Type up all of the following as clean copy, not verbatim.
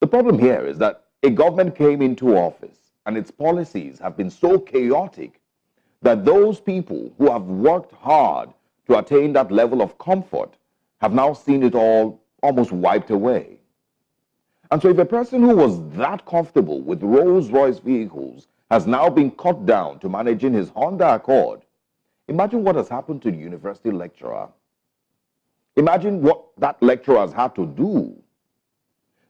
The problem here is that a government came into office and its policies have been so chaotic that those people who have worked hard to attain that level of comfort have now seen it all almost wiped away. And so if a person who was that comfortable with Rolls-Royce vehicles has now been cut down to managing his Honda Accord, imagine what has happened to the university lecturer. Imagine what that lecturer has had to do.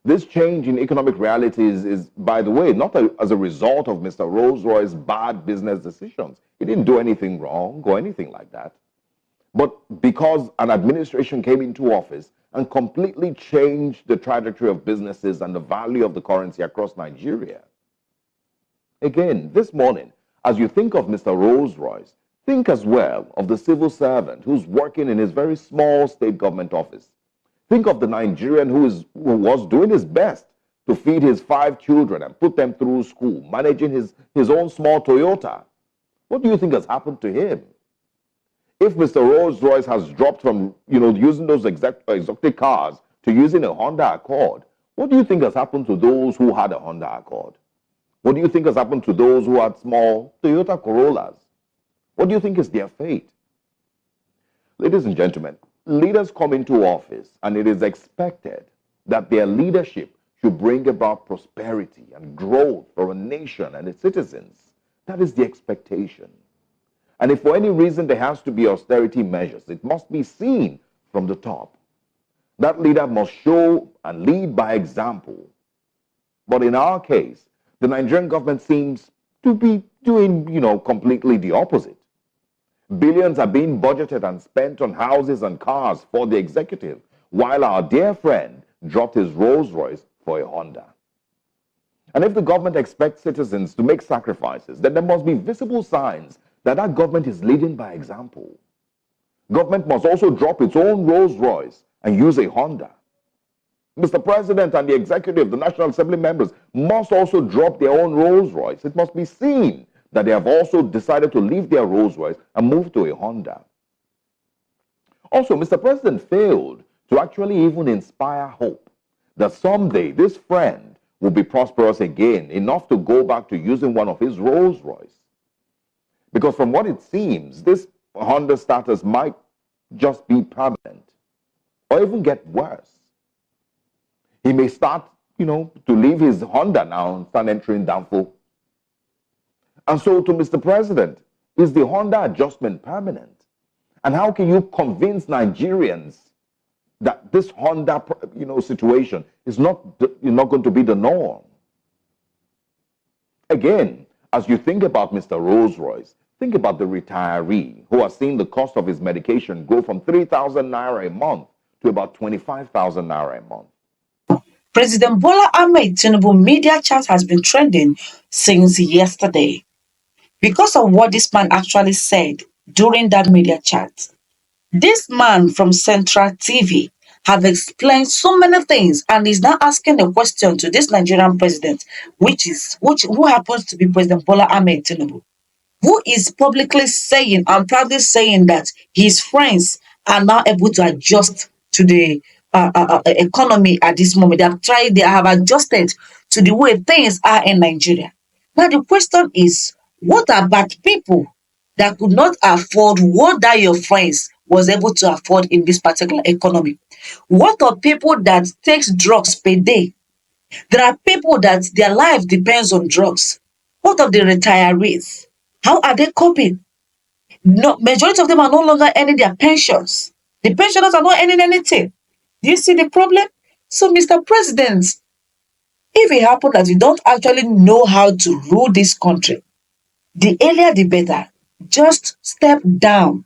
This change in economic realities is, by the way, not as a result of Mr. Rolls-Royce's bad business decisions. He didn't do anything wrong or anything like that. But because an administration came into office and completely changed the trajectory of businesses and the value of the currency across Nigeria. Again, this morning, as you think of Mr. Rolls-Royce, think as well of the civil servant who's working in his very small state government office. Think of the Nigerian who was doing his best to feed his 5 children and put them through school, managing his own small Toyota. What do you think has happened to him? If Mr. Rolls-Royce has dropped from using those exotic cars to using a Honda Accord, what do you think has happened to those who had a Honda Accord? What do you think has happened to those who had small Toyota Corollas? What do you think is their fate? Ladies and gentlemen, leaders come into office and it is expected that their leadership should bring about prosperity and growth for a nation and its citizens. That is the expectation. And if for any reason there has to be austerity measures, it must be seen from the top. That leader must show and lead by example. But in our case, the Nigerian government seems to be doing, completely the opposite. Billions are being budgeted and spent on houses and cars for the executive, while our dear friend dropped his Rolls-Royce for a Honda. And if the government expects citizens to make sacrifices, then there must be visible signs that government is leading by example. Government must also drop its own Rolls-Royce and use a Honda. Mr. President and the executive, the National Assembly members, must also drop their own Rolls-Royce. It must be seen that they have also decided to leave their Rolls-Royce and move to a Honda. Also, Mr. President failed to actually even inspire hope that someday this friend will be prosperous again, enough to go back to using one of his Rolls-Royce. Because from what it seems, this Honda status might just be permanent or even get worse. He may start, to leave his Honda now and start entering downfall. And so to Mr. President, is the Honda adjustment permanent? And how can you convince Nigerians that this Honda, situation is not going to be the norm? Again, as you think about Mr. Rolls-Royce, think about the retiree who has seen the cost of his medication go from 3,000 naira a month to about 25,000 naira a month. President Bola Ahmed Tinubu media chat has been trending since yesterday because of what this man actually said during that media chat. This man from Central TV have explained so many things and is now asking a question to this Nigerian president, who happens to be President Bola Ahmed Tinubu, who is publicly saying and proudly saying that his friends are now able to adjust to the economy at this moment. They have adjusted to the way things are in Nigeria. Now the question is, what about people that could not afford what that your friends was able to afford in this particular economy? What of people that takes drugs per day? There are people that their life depends on drugs. What of the retirees? How are they coping? No, majority of them are no longer earning their pensions. The pensioners are not earning anything. Do you see the problem? So, Mr. President, if it happens that you don't actually know how to rule this country, the earlier the better. Just step down.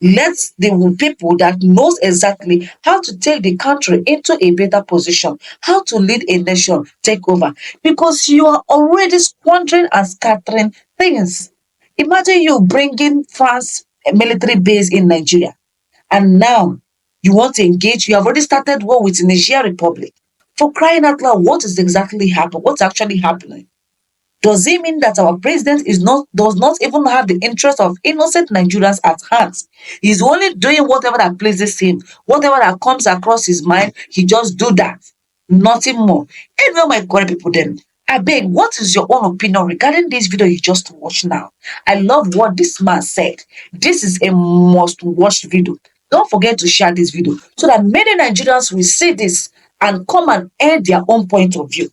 Let the people that knows exactly how to take the country into a better position, how to lead a nation, take over. Because you are already squandering and scattering things. Imagine you bringing France a military base in Nigeria, and now you want to engage. You have already started war with Nigeria Republic. For crying out loud, what is exactly happening? What's actually happening? Does it mean that our president does not even have the interest of innocent Nigerians at heart? He's only doing whatever that pleases him, whatever that comes across his mind, he just do that. Nothing more. Anyway, my God, people, then I beg, what is your own opinion regarding this video you just watched now? I love what this man said. This is a must-watch video. Don't forget to share this video so that many Nigerians will see this and come and air their own point of view.